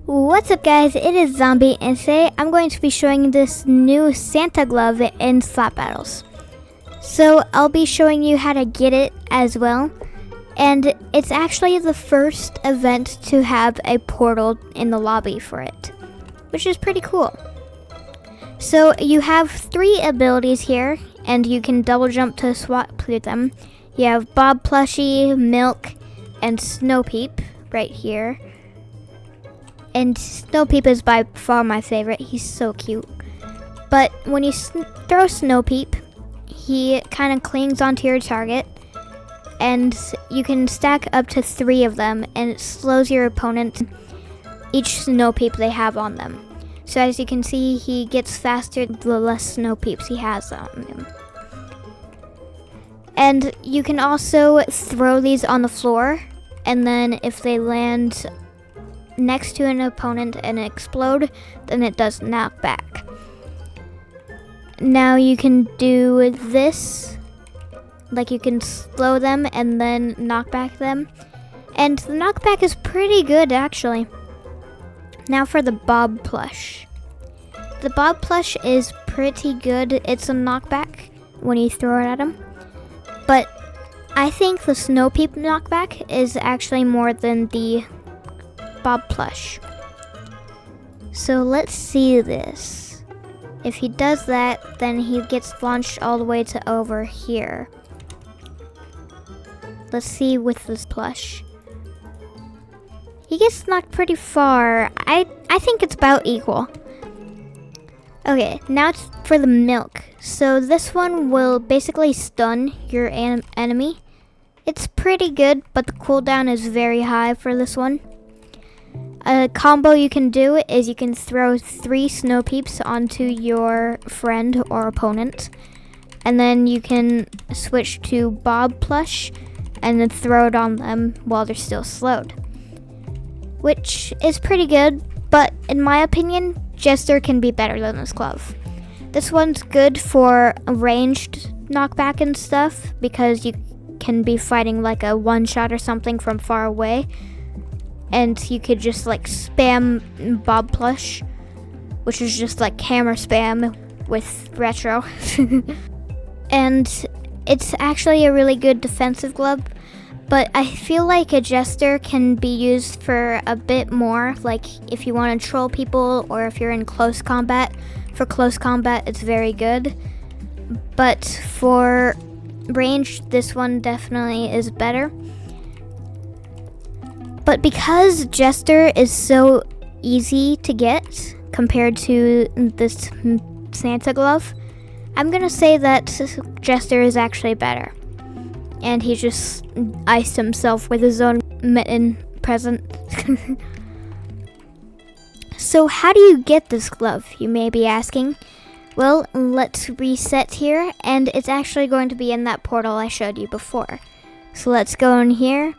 What's up guys, it is Zombie and today I'm going to be showing this new Santa glove in slap battles. So I'll be showing you how to get it as well, and it's actually the first event to have a portal in the lobby for it, which is pretty cool. So you have 3 abilities here and you can double jump to swap through them. You have Bob Plushie, Milk, and Snow Peep right here. And Snow Peep is by far my favorite. He's so cute. But when you throw Snow Peep, he kind of clings onto your target. And you can stack up to 3 of them. And it slows your opponent each Snow Peep they have on them. So as you can see, he gets faster the less Snow Peeps he has on him. And you can also throw these on the floor. And then if they land next to an opponent and explode, then it does knock back. Now you can do this, like you can slow them and then knock back them, and the knockback is pretty good actually. Now for the Bob plush. The Bob plush is pretty good. It's a knockback when you throw it at him, but I think the Snow Peep knockback is actually more than the Bob plush. So let's see this. If he does that, then he gets launched all the way to over here. Let's see with this plush. He gets knocked pretty far. I think it's about equal. Okay, now it's for the Milk. So this one will basically stun your enemy. It's pretty good, but the cooldown is very high for this one. A combo you can do is you can throw 3 Snow Peeps onto your friend or opponent, and then you can switch to Bob plush and then throw it on them while they're still slowed, which is pretty good, but in my opinion, Jester can be better than this glove. This one's good for ranged knockback and stuff because you can be fighting like a one-shot or something from far away. And you could just like spam Bob plush, which is just like hammer spam with retro. And it's actually a really good defensive glove, but I feel like a Jester can be used for a bit more, like if you want to troll people or if you're in close combat. For close combat, it's very good, but for range, this one definitely is better. But because Jester is so easy to get compared to this Santa glove, I'm gonna say that Jester is actually better. And he just iced himself with his own mitten present. So how do you get this glove, you may be asking? Well, let's reset here, and it's actually going to be in that portal I showed you before. So let's go in here.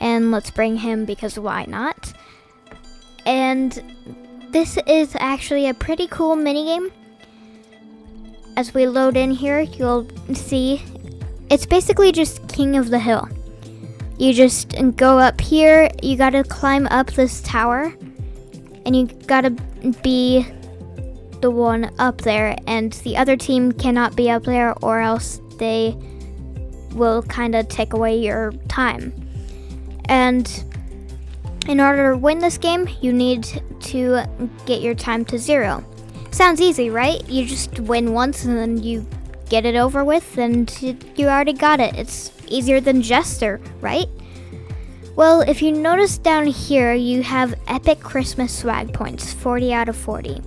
And let's bring him because why not? And this is actually a pretty cool minigame. As we load in here, you'll see it's basically just King of the Hill. You just go up here, you gotta climb up this tower, and you gotta be the one up there, and the other team cannot be up there or else they will kind of take away your time. And in order to win this game, you need to get your time to 0. Sounds easy, right? You just win once and then you get it over with and you already got it. It's easier than Jester, right? Well, if you notice down here, you have epic Christmas swag points, 40 out of 40.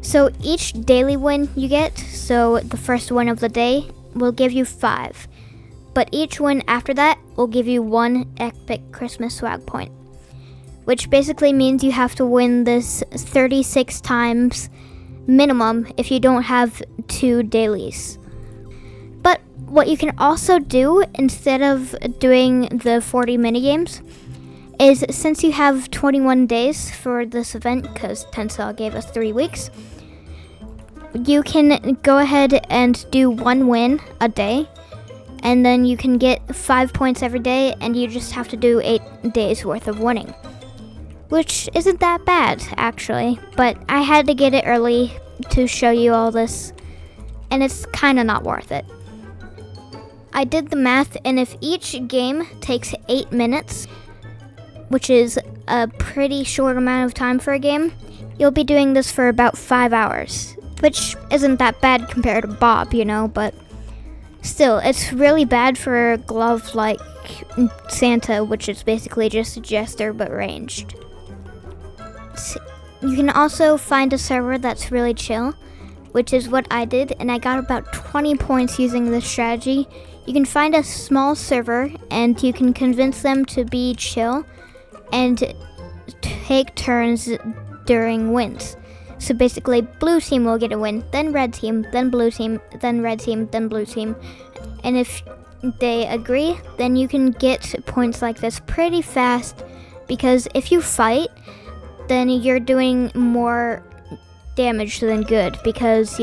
So each daily win you get, so the first win of the day, will give you 5. But each win after that will give you 1 epic Christmas swag point, which basically means you have to win this 36 times minimum if you don't have 2 dailies. But what you can also do instead of doing the 40 minigames is, since you have 21 days for this event, because Tensel gave us 3 weeks, you can go ahead and do 1 win a day. And then you can get 5 points every day, and you just have to do 8 days worth of winning. which isn't that bad, actually. But I had to get it early to show you all this, and it's kind of not worth it. I did the math, and if each game takes 8 minutes, which is a pretty short amount of time for a game, you'll be doing this for about 5 hours, which isn't that bad compared to Bob, but still, it's really bad for a glove like Santa, which is basically just a jester but ranged. You can also find a server that's really chill, which is what I did, and I got about 20 points using this strategy. You can find a small server, and you can convince them to be chill and take turns during wins. So basically, blue team will get a win, then red team, then blue team, then red team, then blue team. And if they agree, then you can get points like this pretty fast, because if you fight, then you're doing more damage than good, because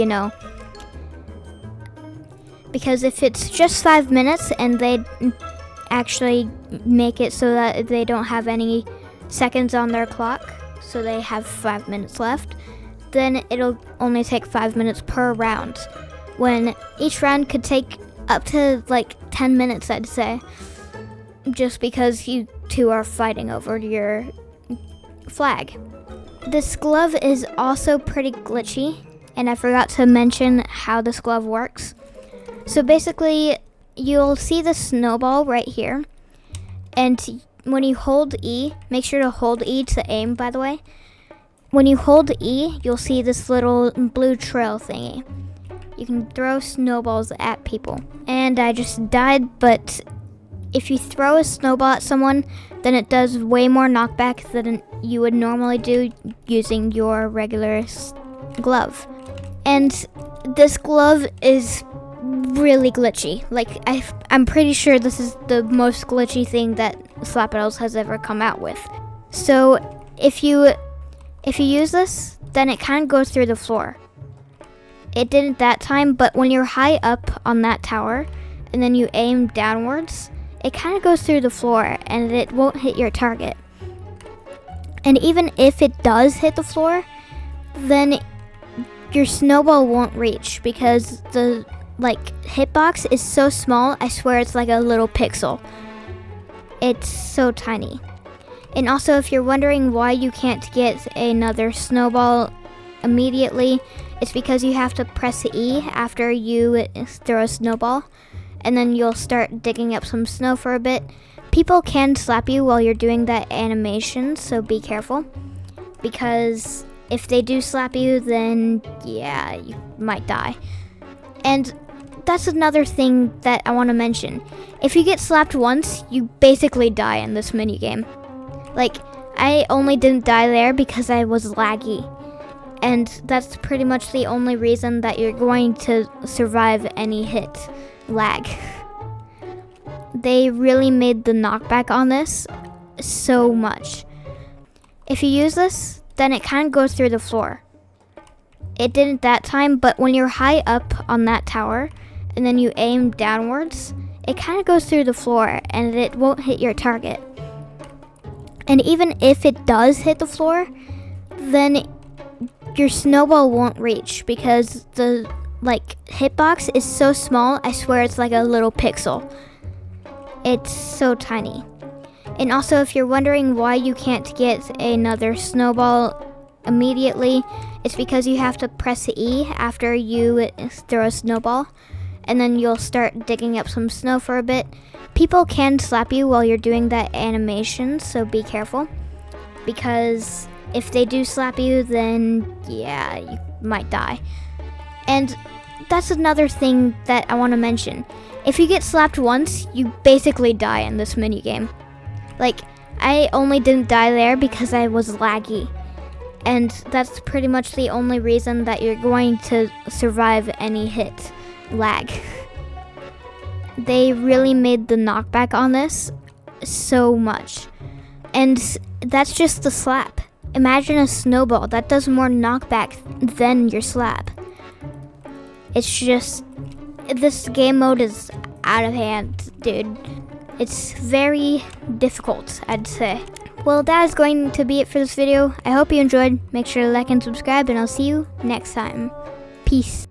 if it's just 5 minutes and they actually make it so that they don't have any seconds on their clock, so they have 5 minutes left, then it'll only take 5 minutes per round, when each round could take up to like 10 minutes, I'd say, just because you two are fighting over your flag. This glove is also pretty glitchy, and I forgot to mention how this glove works. So basically, you'll see the snowball right here, and when you hold E, make sure to hold E to aim, by the way. When you hold E, you'll see this little blue trail thingy. You can throw snowballs at people. And I just died, but if you throw a snowball at someone, then it does way more knockback than you would normally do using your regular glove. And this glove is really glitchy. Like, I'm pretty sure this is the most glitchy thing that Slappaddles has ever come out with. So if you use this, then it kind of goes through the floor. It didn't that time, but when you're high up on that tower and then you aim downwards, it kind of goes through the floor and it won't hit your target. And even if it does hit the floor, then your snowball won't reach, because the hitbox is so small, I swear it's like a little pixel. It's so tiny. And also, if you're wondering why you can't get another snowball immediately, it's because you have to press E after you throw a snowball, and then you'll start digging up some snow for a bit. People can slap you while you're doing that animation, so be careful, because if they do slap you, then yeah, you might die. And that's another thing that I want to mention. If you get slapped once, you basically die in this minigame. Like, I only didn't die there because I was laggy. And that's pretty much the only reason that you're going to survive any hit. Lag. They really made the knockback on this so much. If you use this, then it kind of goes through the floor. It didn't that time, but when you're high up on that tower and then you aim downwards, it kind of goes through the floor and it won't hit your target. And even if it does hit the floor, then your snowball won't reach, because the hitbox is so small, I swear it's like a little pixel. It's so tiny. And also, if you're wondering why you can't get another snowball immediately, it's because you have to press E after you throw a snowball, and then you'll start digging up some snow for a bit. People can slap you while you're doing that animation, so be careful, because if they do slap you, then yeah, you might die. And that's another thing that I want to mention. If you get slapped once, you basically die in this minigame. Like, I only didn't die there because I was laggy. And that's pretty much the only reason that you're going to survive any hit. Lag. They really made the knockback on this so much. And that's just the slap. Imagine a snowball that does more knockback than your slap. It's just, this game mode is out of hand, dude. It's very difficult, I'd say. well, that is going to be it for this video. I hope you enjoyed. Make sure to like and subscribe, and I'll see you next time. Peace.